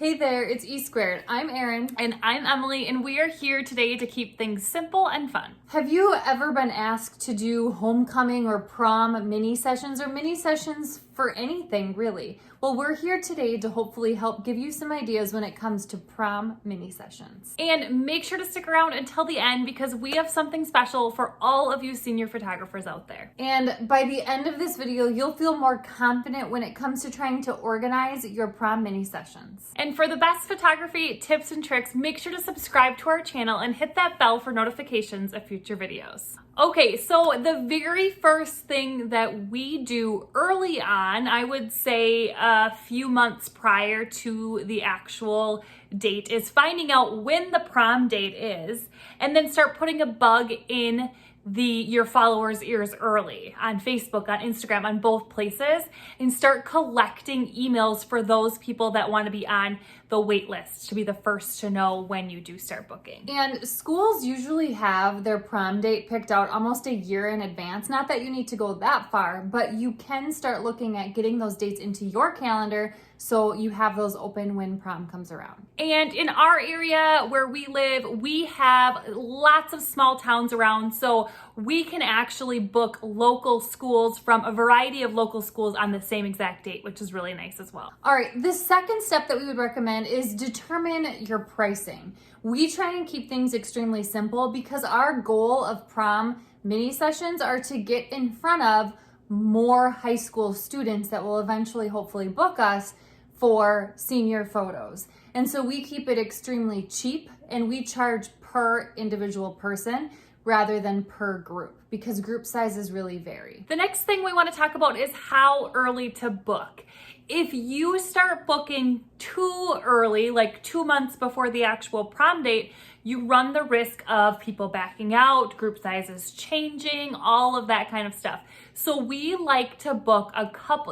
Hey there, it's E Squared. I'm Erin. And I'm Emily, and we are here today to keep things simple and fun. Have you ever been asked to do homecoming or prom mini sessions or mini sessions for anything really? Well, we're here today to hopefully help give you some ideas when it comes to prom mini sessions. And make sure to stick around until the end because we have something special for all of you senior photographers out there. And by the end of this video, you'll feel more confident when it comes to trying to organize your prom mini sessions. And for the best photography tips and tricks, make sure to subscribe to our channel and hit that bell for notifications of future videos. Okay, so the very first thing that we do early on, I would say a few months prior to the actual date, is finding out when the prom date is and then start putting a bug in your followers' ears early on Facebook, on Instagram, on both places, and start collecting emails for those people that want to be on the wait list to be the first to know when you do start booking. And schools usually have their prom date picked out almost a year in advance. Not that you need to go that far, but you can start looking at getting those dates into your calendar so you have those open when prom comes around. And in our area where we live, we have lots of small towns around, so we can actually book local schools from a variety of local schools on the same exact date, which is really nice as well. All right, the second step that we would recommend is determine your pricing. We try and keep things extremely simple because our goal of prom mini sessions are to get in front of more high school students that will eventually hopefully book us for senior photos. And so we keep it extremely cheap and we charge per individual person rather than per group because group sizes really vary. The next thing we want to talk about is how early to book. If you start booking too early, like 2 months before the actual prom date, you run the risk of people backing out, group sizes changing, all of that kind of stuff. So we like to book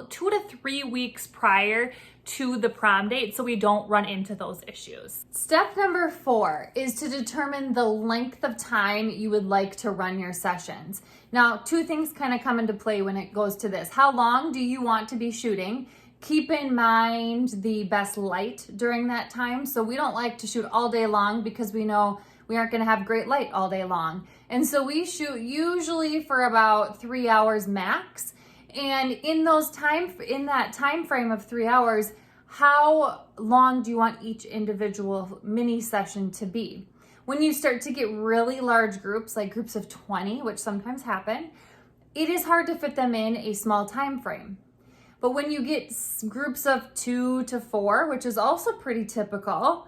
2 to 3 weeks prior to the prom date so we don't run into those issues. Step number 4 is to determine the length of time you would like to run your sessions. Now, 2 things kind of come into play when it goes to this. How long do you want to be shooting? Keep in mind the best light during that time. So we don't like to shoot all day long because we know we aren't going to have great light all day long. And so we shoot usually for about 3 hours max. And in that time frame of 3 hours, how long do you want each individual mini session to be? When you start to get really large groups, like groups of 20, which sometimes happen, it is hard to fit them in a small time frame. But when you get groups of 2 to 4, which is also pretty typical,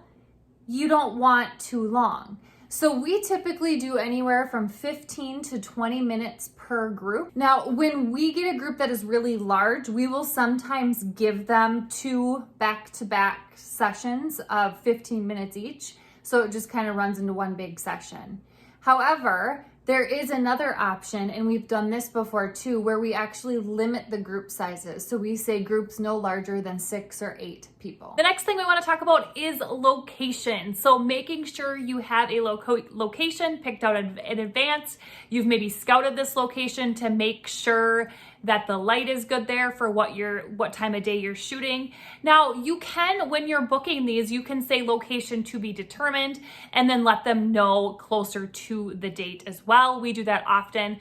you don't want too long. So we typically do anywhere from 15 to 20 minutes per group. Now, when we get a group that is really large, we will sometimes give them 2 back-to-back sessions of 15 minutes each. So it just kind of runs into one big session. However, there is another option, and we've done this before too, where we actually limit the group sizes. So we say groups no larger than 6 or 8 people. The next thing we want to talk about is location. So making sure you have a location picked out in advance. You've maybe scouted this location to make sure that the light is good there for what time of day you're shooting. Now you can, when you're booking these, you can say location to be determined and then let them know closer to the date as well. We do that often.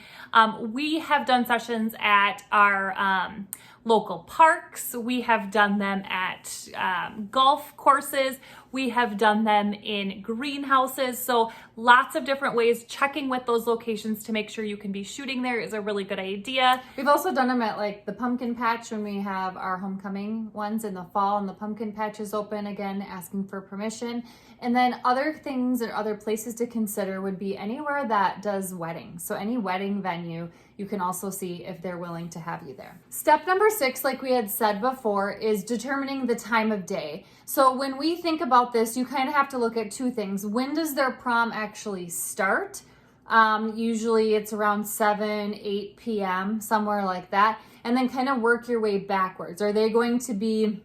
We have done sessions at our local parks. We have done them at golf courses. We have done them in greenhouses. So lots of different ways. Checking with those locations to make sure you can be shooting there is a really good idea. We've also done them at like the pumpkin patch when we have our homecoming ones in the fall and the pumpkin patch is open, again, asking for permission. And then other things or other places to consider would be anywhere that does weddings. So any wedding venue, you can also see if they're willing to have you there. Step number 6, like we had said before, is determining the time of day. So when we think about this, you kind of have to look at 2 things. When does their prom actually start? Usually it's around 7, 8 p.m., somewhere like that. And then kind of work your way backwards. Are they going to be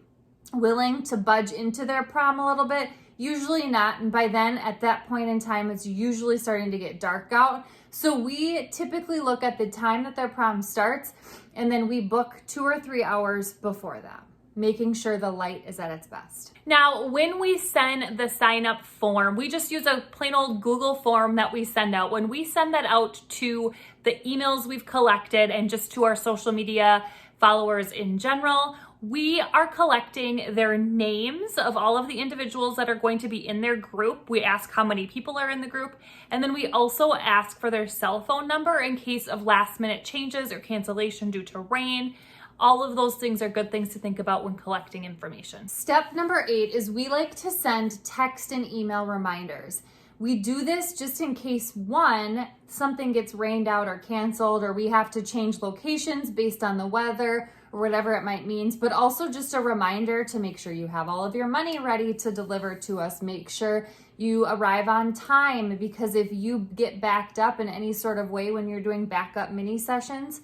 willing to budge into their prom a little bit? Usually not. And by then, at that point in time, it's usually starting to get dark out. So we typically look at the time that their prom starts, and then we book 2 or 3 hours before that. making sure the light is at its best. Now, when we send the sign up form, we just use a plain old Google form that we send out. When we send that out to the emails we've collected and just to our social media followers in general, we are collecting their names of all of the individuals that are going to be in their group. We ask how many people are in the group, and then we also ask for their cell phone number in case of last minute changes or cancellation due to rain. All of those things are good things to think about when collecting information. Step number 8 is we like to send text and email reminders. We do this just in case, one, something gets rained out or canceled, or we have to change locations based on the weather or whatever it might mean, but also just a reminder to make sure you have all of your money ready to deliver to us. Make sure you arrive on time, because if you get backed up in any sort of way when you're doing backup mini sessions,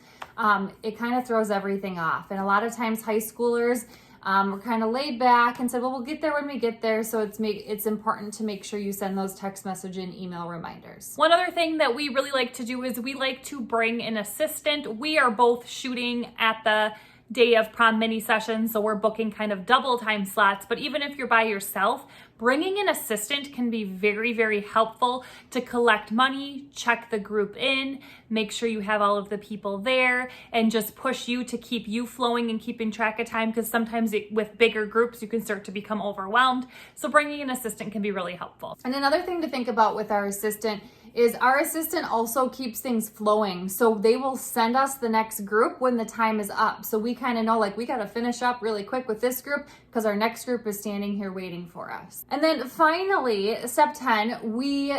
it kind of throws everything off. And a lot of times high schoolers were kind of laid back and said, well, we'll get there when we get there. So it's important to make sure you send those text message and email reminders. One other thing that we really like to do is we like to bring an assistant. We are both shooting at the day of prom mini sessions, so we're booking kind of double time slots. But even if you're by yourself, bringing an assistant can be very, very helpful to collect money, check the group in, make sure you have all of the people there, and just push you to keep you flowing and keeping track of time, because sometimes with bigger groups, you can start to become overwhelmed. So bringing an assistant can be really helpful. And another thing to think about with our assistant is our assistant also keeps things flowing. So they will send us the next group when the time is up. So we kind of know, like, we got to finish up really quick with this group because our next group is standing here waiting for us. And then finally, step 10, we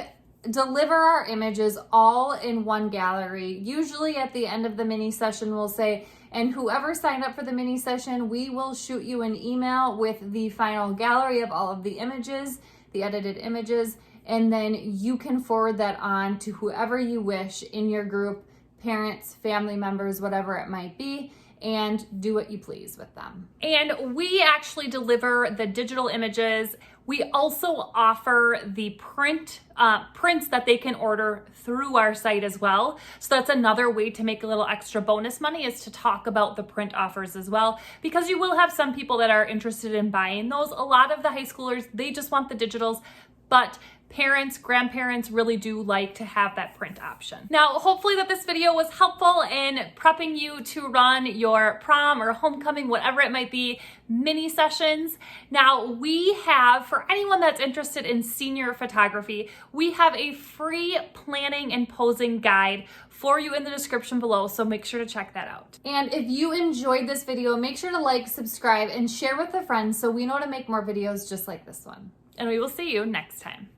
deliver our images all in one gallery. Usually at the end of the mini session, we'll say, and whoever signed up for the mini session, we will shoot you an email with the final gallery of all of the images, the edited images, and then you can forward that on to whoever you wish in your group, parents, family members, whatever it might be, and do what you please with them. And we actually deliver the digital images. We also offer the prints that they can order through our site as well. So that's another way to make a little extra bonus money, is to talk about the print offers as well, because you will have some people that are interested in buying those. A lot of the high schoolers, they just want the digitals, but parents, grandparents really do like to have that print option. Now, hopefully that this video was helpful in prepping you to run your prom or homecoming, whatever it might be, mini sessions. Now, we have, for anyone that's interested in senior photography, we have a free planning and posing guide for you in the description below, so make sure to check that out. And if you enjoyed this video, make sure to like, subscribe, and share with a friend so we know to make more videos just like this one. And we will see you next time.